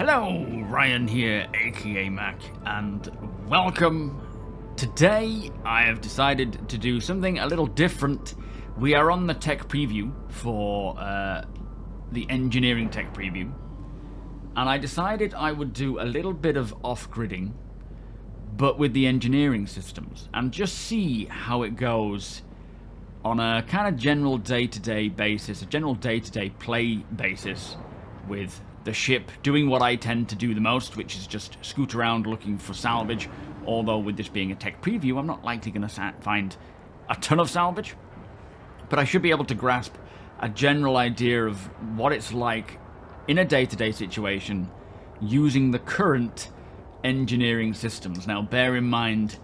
Hello, Ryan here, aka Mac, and welcome. Today I have decided to do something a little different. We are on the tech preview for the engineering tech preview, and I decided I would do a little bit of off-gridding, but with the engineering systems, and just see how it goes on a kind of general day-to-day basis, a general day-to-day play basis with the ship, doing what I tend to do the most, which is just scoot around looking for salvage. Although with this being a tech preview, I'm not likely going to find a ton of salvage, but I should be able to grasp a general idea of what it's like in a day-to-day situation using the current engineering systems. Now, bear in mind,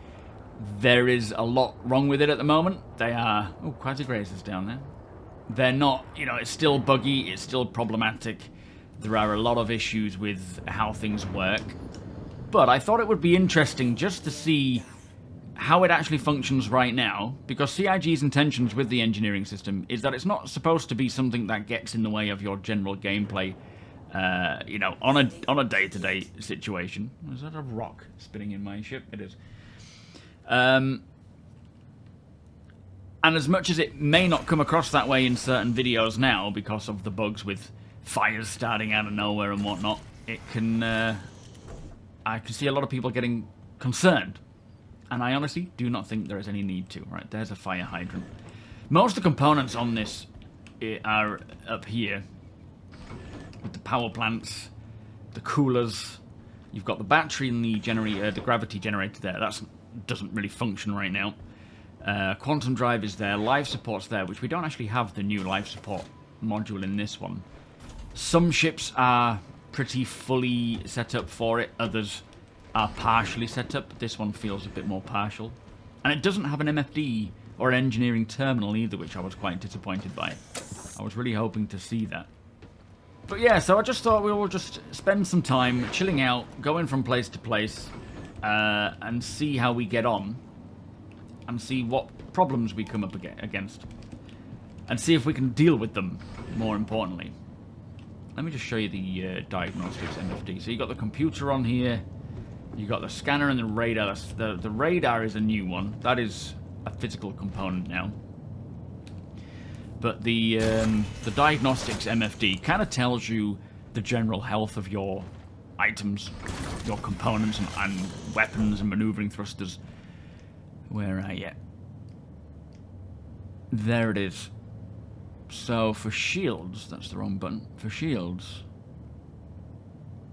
there is a lot wrong with it at the moment. They are... Oh, Quasi-Grazers down there. They're not... You know, it's still buggy, it's still problematic. There are a lot of issues with how things work. But I thought it would be interesting just to see how it actually functions right now, because CIG's intentions with the engineering system is that it's not supposed to be something that gets in the way of your general gameplay, you know, on a day-to-day situation. Is that a rock spinning in my ship? It is. And as much as it may not come across that way in certain videos now because of the bugs with fires starting out of nowhere and whatnot, it can, I can see a lot of people getting concerned. And I honestly do not think there is any need to. Right, there's a fire hydrant. Most of the components on this are up here. With the power plants, the coolers. You've got the battery and the generator, the gravity generator there. That doesn't really function right now. Quantum drive is there. Life support's there, which we don't actually have the new life support module in this one. Some ships are pretty fully set up for it. Others are partially set up. This one feels a bit more partial. And it doesn't have an MFD or an engineering terminal either, which I was quite disappointed by. I was really hoping to see that. But yeah, so I just thought we will just spend some time chilling out, going from place to place, and see how we get on. And see what problems we come up against. And see if we can deal with them, more importantly. Let me just show you the diagnostics MFD. So you got the computer on here. You got the scanner and the radar. The radar is a new one. That is a physical component now. But the diagnostics MFD kind of tells you the general health of your items, your components and weapons and maneuvering thrusters. Where are you? There it is. So for shields, that's the wrong button. For shields,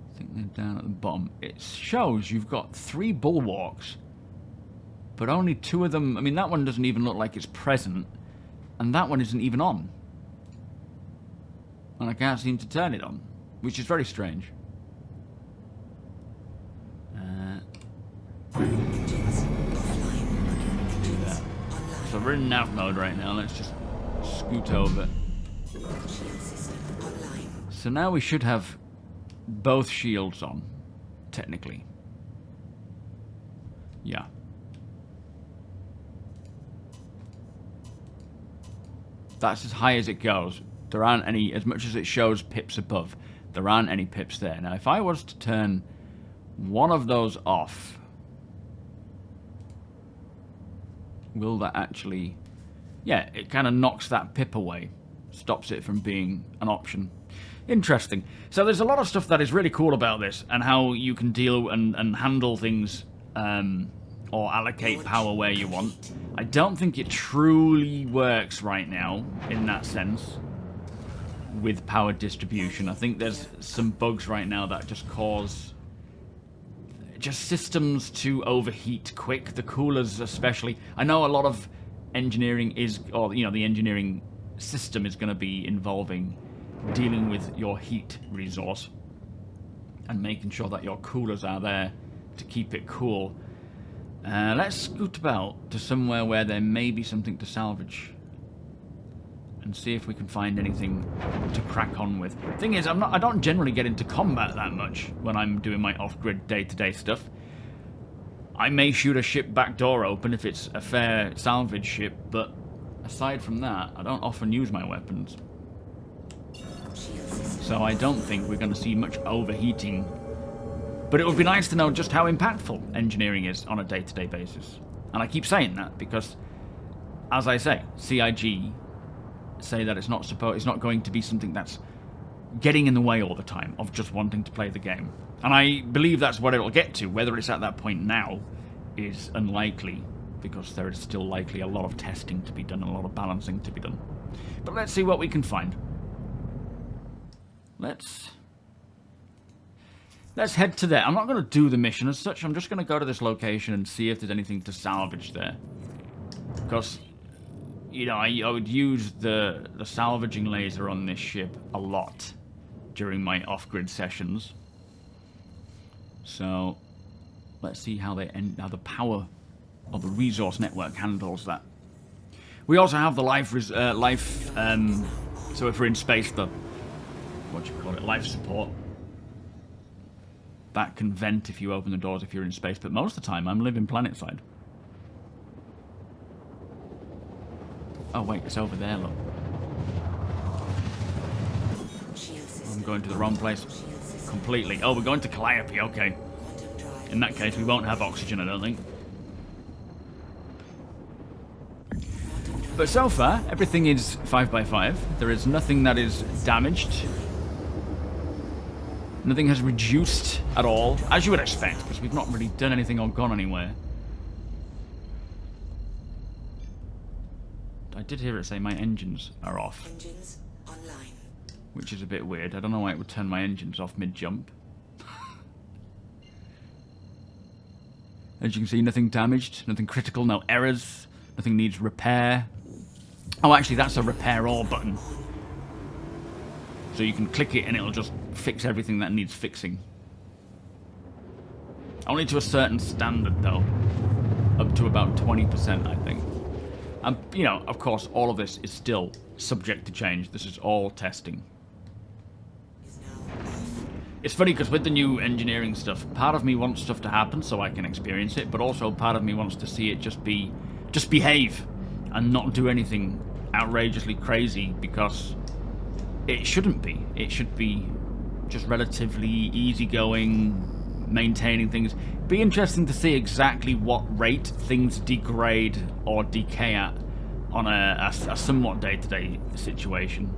I think they're down at the bottom. It shows you've got 3 bulwarks, but only 2 of them. I mean, that one doesn't even look like it's present, and that one isn't even on. And I can't seem to turn it on, which is very strange. So we're in nav mode right now. Let's just scoot over. So now we should have both shields on, technically. Yeah. That's as high as it goes. There aren't any, as much as it shows pips above, there aren't any pips there. Now if I was to turn one of those off, will that actually... Yeah, it kind of knocks that pip away. Stops it from being an option. Interesting. So there's a lot of stuff that is really cool about this, and how you can deal and handle things, or allocate power where you want. I don't think it truly works right now, in that sense, with power distribution. I think there's some bugs right now that just cause... just systems to overheat quick. The coolers especially. I know a lot of engineering is, or you know, the engineering system is going to be involving dealing with your heat resource and making sure that your coolers are there to keep it cool. Let's scoot about to somewhere where there may be something to salvage and see if we can find anything to crack on with. Thing is, I don't generally get into combat that much when I'm doing my off-grid day-to-day stuff. I may shoot a ship back door open if it's a fair salvage ship, but aside from that, I don't often use my weapons. So I don't think we're going to see much overheating. But it would be nice to know just how impactful engineering is on a day-to-day basis. And I keep saying that because, as I say, CIG say that it's not going to be something that's getting in the way all the time of just wanting to play the game. And I believe that's what it'll get to. Whether it's at that point now is unlikely, because there is still likely a lot of testing to be done, a lot of balancing to be done. But let's see what we can find. Let's head to there. I'm not going to do the mission as such. I'm just going to go to this location and see if there's anything to salvage there. Because, you know, I would use the salvaging laser on this ship a lot during my off-grid sessions. So, let's see how the power of the resource network handles that. We also have the so if we're in space, the life support. That can vent if you open the doors if you're in space, but most of the time I'm living planetside. Oh wait, it's over there, look. I'm going to the wrong place completely. Oh, we're going to Calliope, okay. In that case, we won't have oxygen, I don't think. But so far, everything is 5x5. There is nothing that is damaged. Nothing has reduced at all, as you would expect, because we've not really done anything or gone anywhere. I did hear it say my engines are off. Engines online. Which is a bit weird. I don't know why it would turn my engines off mid-jump. As you can see, nothing damaged, nothing critical, no errors, nothing needs repair. Oh, actually, that's a repair all button. So you can click it and it'll just fix everything that needs fixing. Only to a certain standard, though. Up to about 20%, I think. And, you know, of course, all of this is still subject to change. This is all testing. It's funny because with the new engineering stuff, part of me wants stuff to happen so I can experience it, but also part of me wants to see it just behave and not do anything outrageously crazy, because it shouldn't be. It should be just relatively easygoing, maintaining things. Be interesting to see exactly what rate things degrade or decay at on a somewhat day-to-day situation.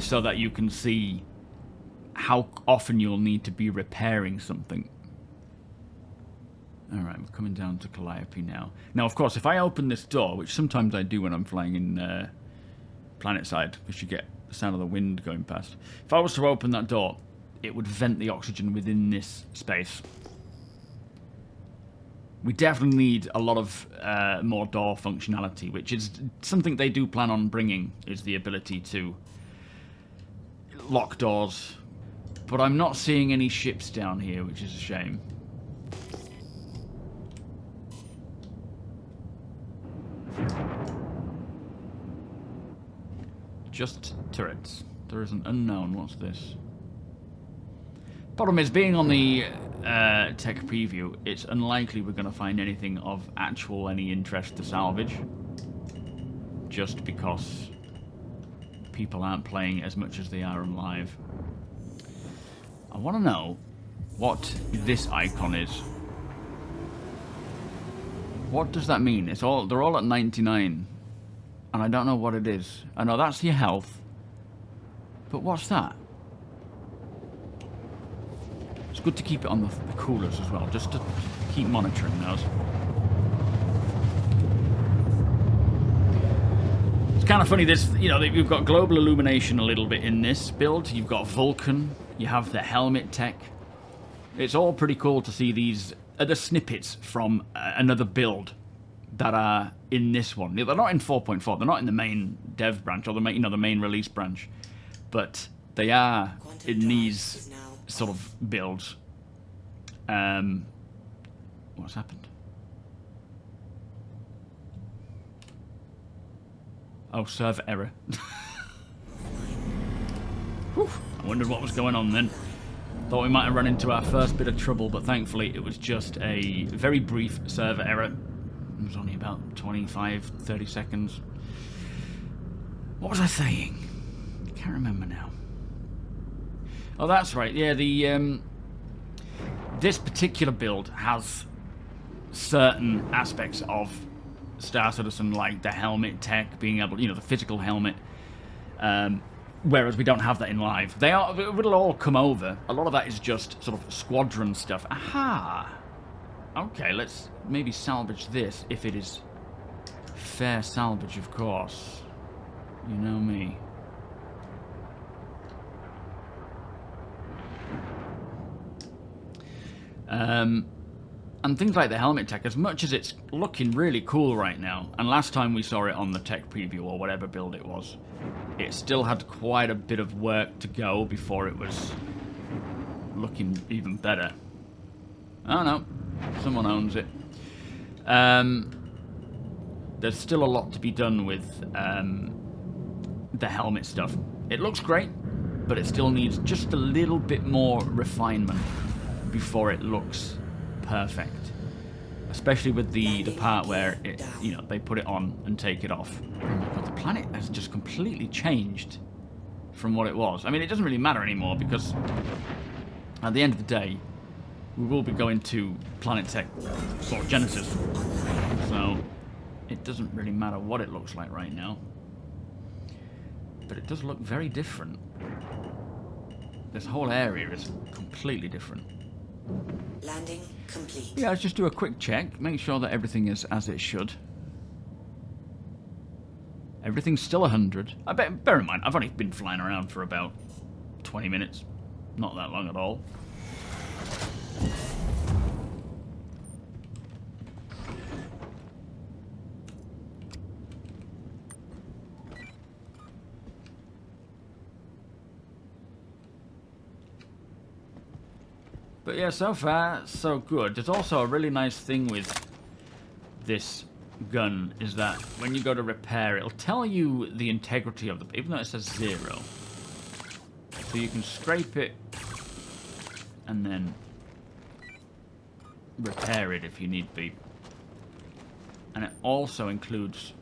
So that you can see how often you'll need to be repairing something. Alright, we're coming down to Calliope now. Now, of course, if I open this door, which sometimes I do when I'm flying in planetside, because you get the sound of the wind going past. If I was to open that door, it would vent the oxygen within this space. We definitely need a lot of more door functionality, which is something they do plan on bringing, is the ability to lock doors. But I'm not seeing any ships down here, which is a shame. Just turrets. There is an unknown. What's this? Problem is, being on the tech preview, it's unlikely we're going to find anything of any interest to salvage. Just because people aren't playing as much as they are on live. I want to know what this icon is. What does that mean? They're all at 99. And I don't know what it is. I know that's your health. But what's that? It's good to keep it on the coolers as well, just to keep monitoring those. It's kind of funny, you've got global illumination a little bit in this build. You've got Vulcan, you have the helmet tech. It's all pretty cool to see these other snippets from another build that are in this one. They're not in 4.4. They're not in the main dev branch or the main release branch, but they are in these sort of builds. What's happened? Oh, server error. Whew, I wondered what was going on then. Thought we might have run into our first bit of trouble, but thankfully it was just a very brief server error. It was only about 25-30 seconds. What was I saying? can't remember now. Oh, that's right. Yeah, the this particular build has certain aspects of Star Citizen, like the helmet tech, being able, you know, the physical helmet. Whereas we don't have that in live. It'll all come over. A lot of that is just sort of Squadron stuff. Aha! Okay, let's maybe salvage this, if it is fair salvage, of course. You know me. And things like the helmet tech, as much as it's looking really cool right now, and last time we saw it on the tech preview or whatever build it was, it still had quite a bit of work to go before it was looking even better. Oh no, someone owns it. There's still a lot to be done with the helmet stuff. It looks great, but it still needs just a little bit more refinement before it looks perfect. Especially with the part where it, you know, they put it on and take it off. Oh my god, the planet has just completely changed from what it was. I mean, it doesn't really matter anymore because at the end of the day, we will be going to Planet Tech or Genesis. So it doesn't really matter what it looks like right now. But it does look very different. This whole area is completely different. Landing complete. Yeah, let's just do a quick check. Make sure that everything is as it should. Everything's still 100. Bear in mind, I've only been flying around for about 20 minutes. Not that long at all. But yeah, so far, so good. There's also a really nice thing with this gun, is that when you go to repair, it'll tell you the integrity of the... even though it says 0. So you can scrape it and then repair it if you need be. And it also includes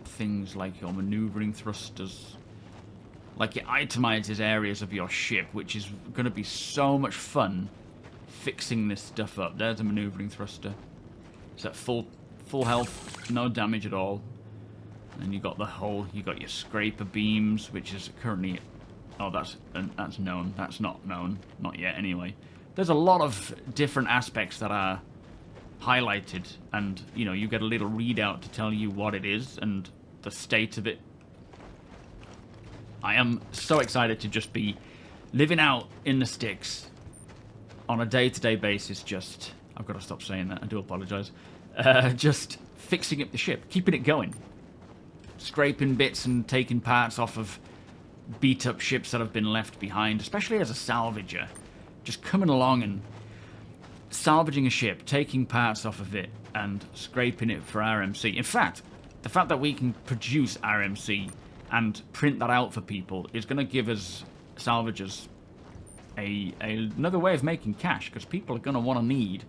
things like your maneuvering thrusters. Like, it itemizes areas of your ship, which is going to be so much fun fixing this stuff up. There's a maneuvering thruster. It's at full health, no damage at all. And you got the hull, you got your scraper beams, which is currently... oh, that's known. That's not known. Not yet, anyway. There's a lot of different aspects that are highlighted, and, you know, you get a little readout to tell you what it is and the state of it. I am so excited to just be living out in the sticks on a day-to-day basis. Just, I've got to stop saying that. I do apologise. Just fixing up the ship, keeping it going, scraping bits and taking parts off of beat-up ships that have been left behind, especially as a salvager. Just coming along and salvaging a ship, taking parts off of it, and scraping it for RMC. In fact, the fact that we can produce RMC and print that out for people is going to give us salvagers another way of making cash, because people are going to want to need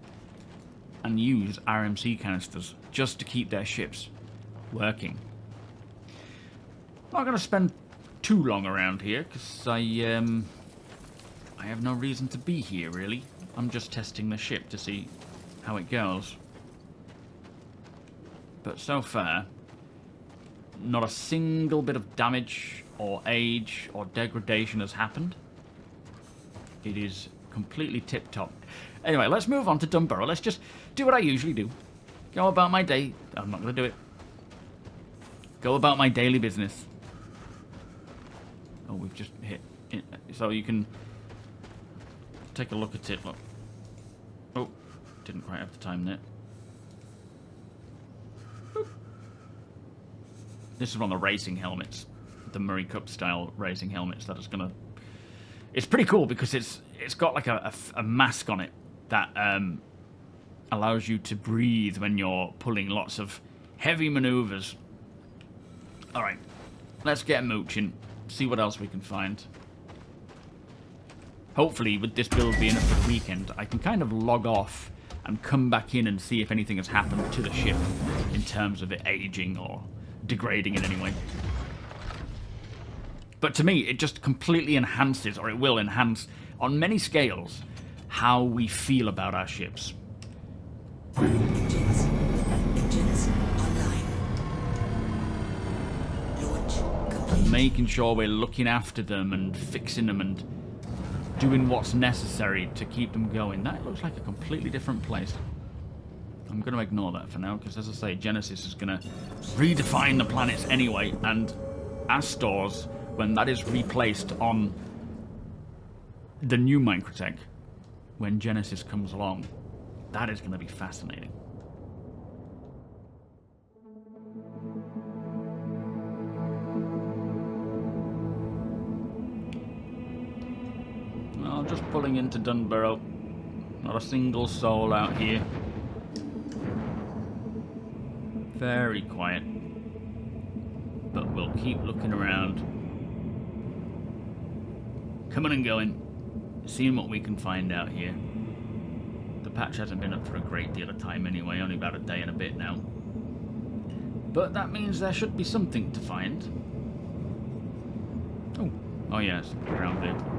and use RMC canisters just to keep their ships working. I'm not going to spend too long around here because I have no reason to be here, really. I'm just testing the ship to see how it goes. But so far, not a single bit of damage or age or degradation has happened. It is completely tip-top. Anyway, let's move on to Dunborough. Let's just do what I usually do. Go about my day. I'm not going to do it. Go about my daily business. Oh, we've just hit it. So you can take a look at it. Look. Oh, didn't quite have the time there. Boop. This is one of the racing helmets, the Murray Cup style racing helmets. That is gonna. It's pretty cool because it's got like a mask on it that allows you to breathe when you're pulling lots of heavy maneuvers. All right, let's get mooching. See what else we can find. Hopefully, with this build being up for the weekend, I can kind of log off and come back in and see if anything has happened to the ship in terms of it aging or degrading in any way. But to me, it just completely enhances, or it will enhance, on many scales, how we feel about our ships. Engines online. Launch complete. Making sure we're looking after them and fixing them and doing what's necessary to keep them going. That looks like a completely different place. I'm going to ignore that for now, because as I say, Genesis is going to redefine the planets anyway, and Astor's, when that is replaced on the new Microtech, when Genesis comes along, that is going to be fascinating. Well, just pulling into Dunborough. Not a single soul out here. Very quiet. But we'll keep looking around. Coming and going. Seeing what we can find out here. The patch hasn't been up for a great deal of time anyway, only about a day and a bit now. But that means there should be something to find. Oh yes, ground vehicle.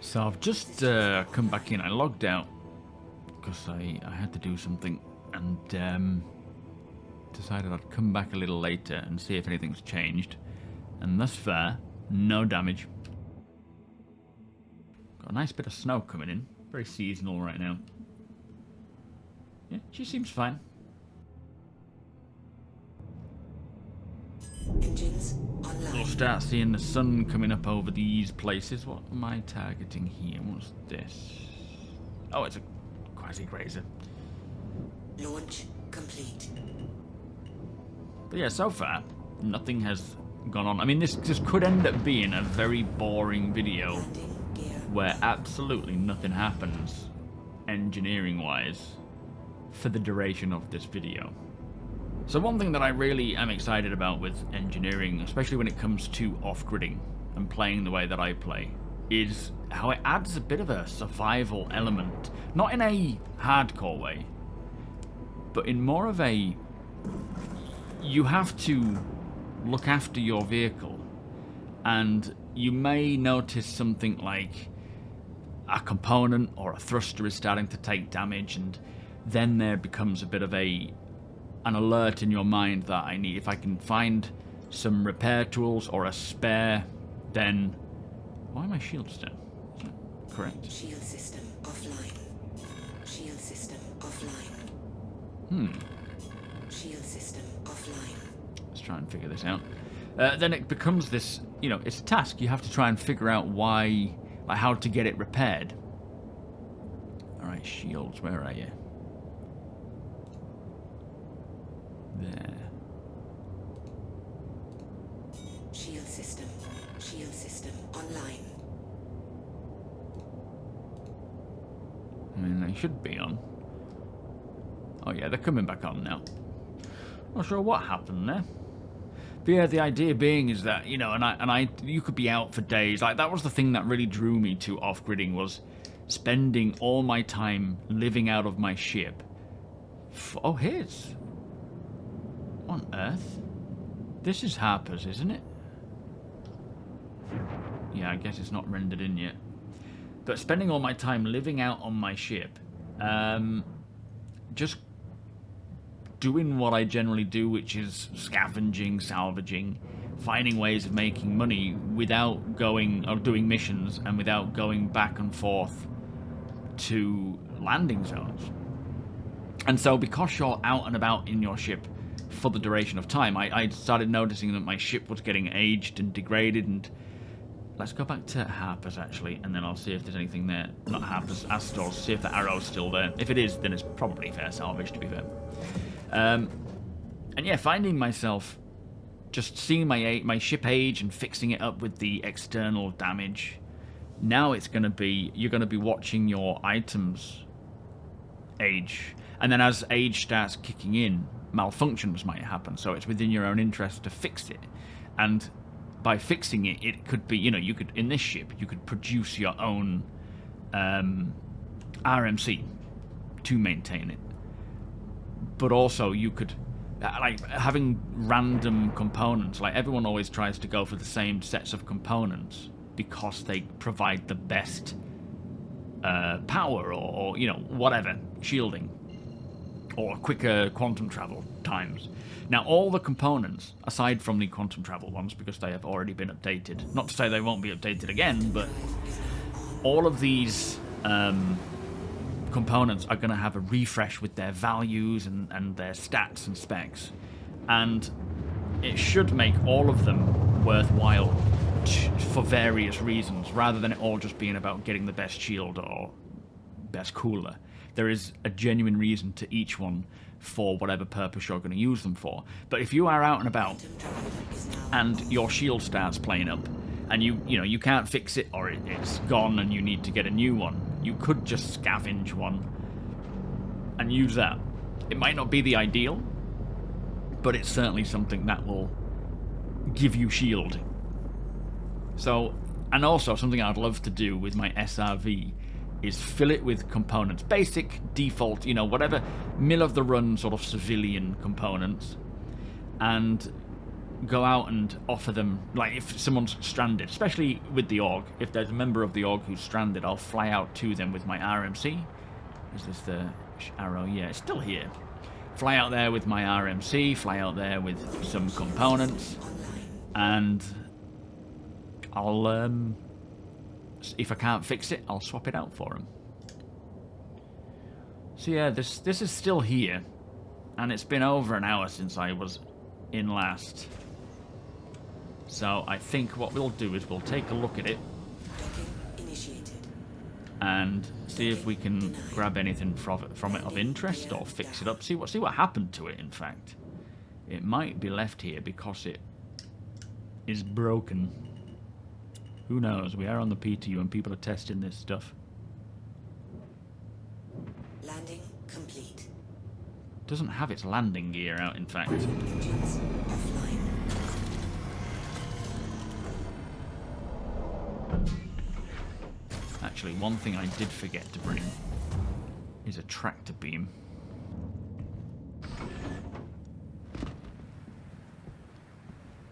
So I've just come back in. I logged out because I had to do something, and decided I'd come back a little later and see if anything's changed. And thus far, no damage. Got a nice bit of snow coming in. Very seasonal right now. Yeah, she seems fine. Engines online. We'll start seeing the sun coming up over these places. What am I targeting here? What's this? Oh, it's a quasi-grazer. Launch complete. But yeah, so far, nothing has gone on. I mean, this could end up being a very boring video Landing gear. where absolutely nothing happens, engineering-wise, for the duration of this video. So one thing that I really am excited about with engineering, especially when it comes to off-gridding and playing the way that I play, is how it adds a bit of a survival element. Not in a hardcore way, but in more of a... You have to look after your vehicle, and you may notice something like a component or a thruster is starting to take damage, and then there becomes a bit of an alert in your mind that if I can find some repair tools or a spare, then... Why are my shields down? Is that correct? Shield system offline. Shield system offline. Shield system offline. Let's try and figure this out. Then it becomes this, it's a task. You have to try and figure out why, like how to get it repaired. Alright, shields, where are you? There. Shield system online. I mean, they should be on. Oh yeah, they're coming back on now. Not sure what happened there. But yeah, the idea being is that, you could be out for days. Like, that was the thing that really drew me to off-gridding, was spending all my time living out of my ship. Oh, here's... What on earth? This is Harper's, isn't it? Yeah, I guess it's not rendered in yet. But spending all my time living out on my ship, just doing what I generally do, which is scavenging, salvaging, finding ways of making money without going or doing missions and without going back and forth to landing zones. And so because you're out and about in your ship for the duration of time, I started noticing that my ship was getting aged and degraded. And let's go back to Harper's actually, and then I'll see if there's anything there. Not Harper's, Astor's, see if the arrow's still there. If it is, then it's probably fair salvage, to be fair. And yeah, finding myself just seeing my ship age and fixing it up with the external damage. Now it's going to be, you're going to be watching your items age. And then as age starts kicking in, malfunctions might happen. So it's within your own interest to fix it. And by fixing it, it could be, you could, in this ship, you could produce your own RMC to maintain it. But also you could, like, having random components, like everyone always tries to go for the same sets of components because they provide the best power or whatever, shielding, or quicker quantum travel times. Now, all the components, aside from the quantum travel ones, because they have already been updated, not to say they won't be updated again, but all of these components are going to have a refresh with their values and their stats and specs. And it should make all of them worthwhile for various reasons, rather than it all just being about getting the best shield or best cooler. There is a genuine reason to each one for whatever purpose you're going to use them for. But if you are out and about and your shield starts playing up and you can't fix it, or it's gone and you need to get a new one, you could just scavenge one and use that. It might not be the ideal, but it's certainly something that will give you shield. So, and also something I'd love to do with my SRV is fill it with components, basic, default, whatever, mill-of-the-run sort of civilian components, and go out and offer them, like if someone's stranded, especially with the Org, if there's a member of the Org who's stranded, I'll fly out to them with my RMC. Is this the arrow? Yeah, it's still here. Fly out there with my RMC, fly out there with some components, and I'll, if I can't fix it, I'll swap it out for them. So yeah, this is still here, and it's been over an hour since I was in last. So I think what we'll do is we'll take a look at it and see if we can grab anything from it of interest, or fix it up. See what happened to it. In fact, it might be left here because it is broken. Who knows? We are on the PTU and people are testing this stuff. Landing complete. Doesn't have its landing gear out, in fact. Engines offline. Actually, one thing I did forget to bring is a tractor beam.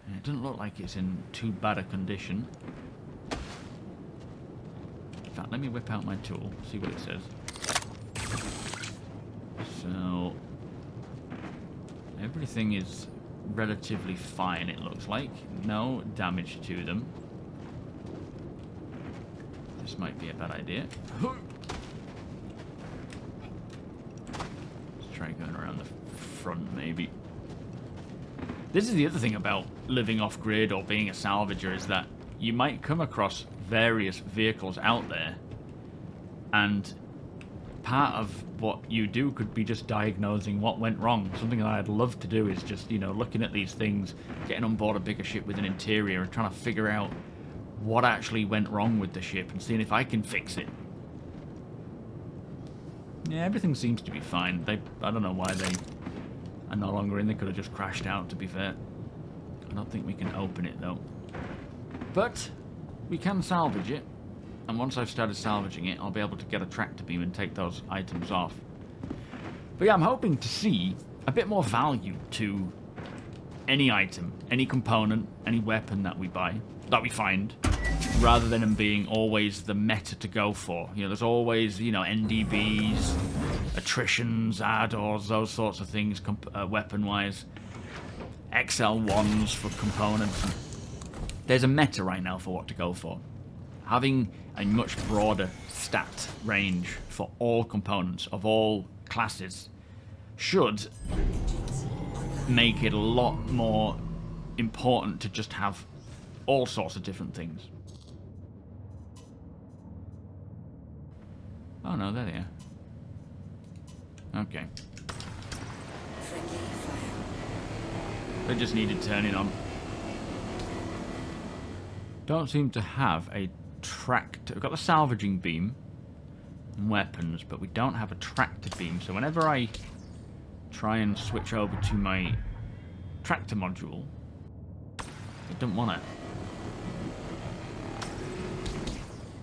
And it doesn't look like it's in too bad a condition. In fact, let me whip out my tool, see what it says. So, everything is relatively fine, it looks like. No damage to them. This might be a bad idea. Let's try going around the front, maybe. This is the other thing about living off-grid or being a salvager, is that you might come across various vehicles out there, and part of what you do could be just diagnosing what went wrong. Something that I'd love to do is just, looking at these things, getting on board a bigger ship with an interior and trying to figure out what actually went wrong with the ship and seeing if I can fix it. Yeah, everything seems to be fine. I don't know why they are no longer in. They could have just crashed out, to be fair. I don't think we can open it, though. But we can salvage it. And once I've started salvaging it, I'll be able to get a tractor beam and take those items off. But yeah, I'm hoping to see a bit more value to any item, any component, any weapon that we buy, that we find, rather than them being always the meta to go for. There's always, NDBs, attritions, ADORs, those sorts of things, weapon-wise. XL1s for components. There's a meta right now for what to go for. Having a much broader stat range for all components of all classes should make it a lot more important to just have all sorts of different things. Oh no, there they are. Okay. Friendly fire. They just needed turning on. Don't seem to have a tractor. We've got the salvaging beam and weapons, but we don't have a tractor beam. So whenever I try and switch over to my tractor module, it doesn't want it.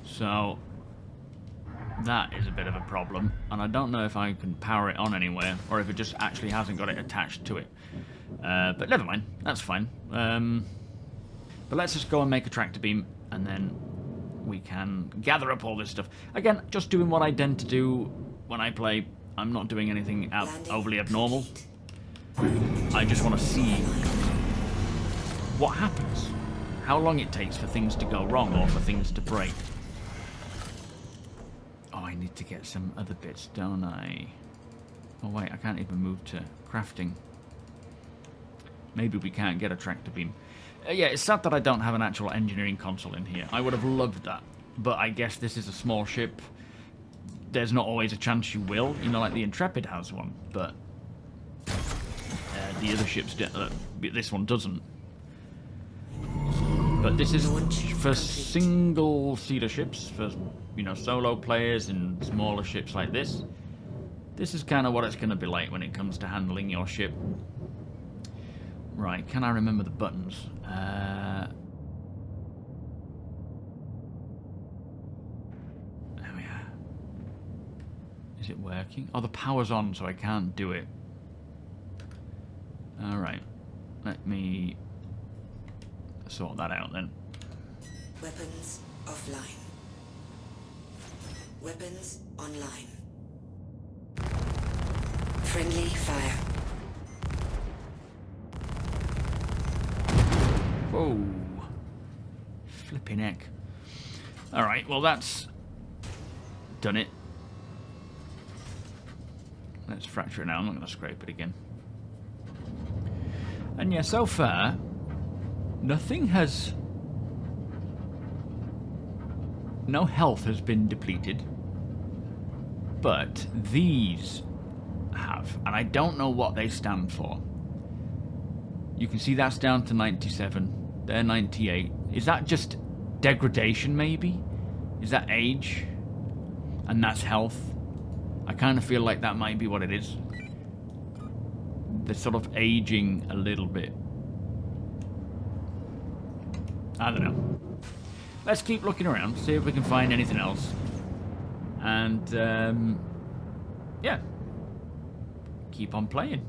So that is a bit of a problem, and I don't know if I can power it on anywhere, or if it just actually hasn't got it attached to it. But never mind, that's fine. But let's just go and make a tractor beam, and then we can gather up all this stuff. Again, just doing what I tend to do when I play. I'm not doing anything overly abnormal. I just want to see what happens. How long it takes for things to go wrong, or for things to break. Oh, I need to get some other bits, don't I? Oh wait, I can't even move to crafting. Maybe we can't get a tractor beam. Yeah, it's sad that I don't have an actual engineering console in here. I would have loved that. But I guess this is a small ship. There's not always a chance you will. You know, like the Intrepid has one. But the other ships, this one doesn't. But this is for single-seater ships, for, you know, solo players and smaller ships like this. This is kind of what it's going to be like when it comes to handling your ship. Right, can I remember the buttons? There we are. Is it working? Oh, the power's on, so I can't do it. Alright. Let me sort that out then. Weapons offline. Weapons online. Friendly fire. Whoa. Flipping heck. Alright, well that's done it. Let's fracture it now. I'm not going to scrape it again. And yeah, so far, nothing has... No health has been depleted. But these have. And I don't know what they stand for. You can see that's down to 97. They're 98. Is that just degradation, maybe? Is that age? And that's health? I kind of feel like that might be what it is. They're sort of aging a little bit. I don't know. Let's keep looking around, see if we can find anything else. And, yeah. Keep on playing.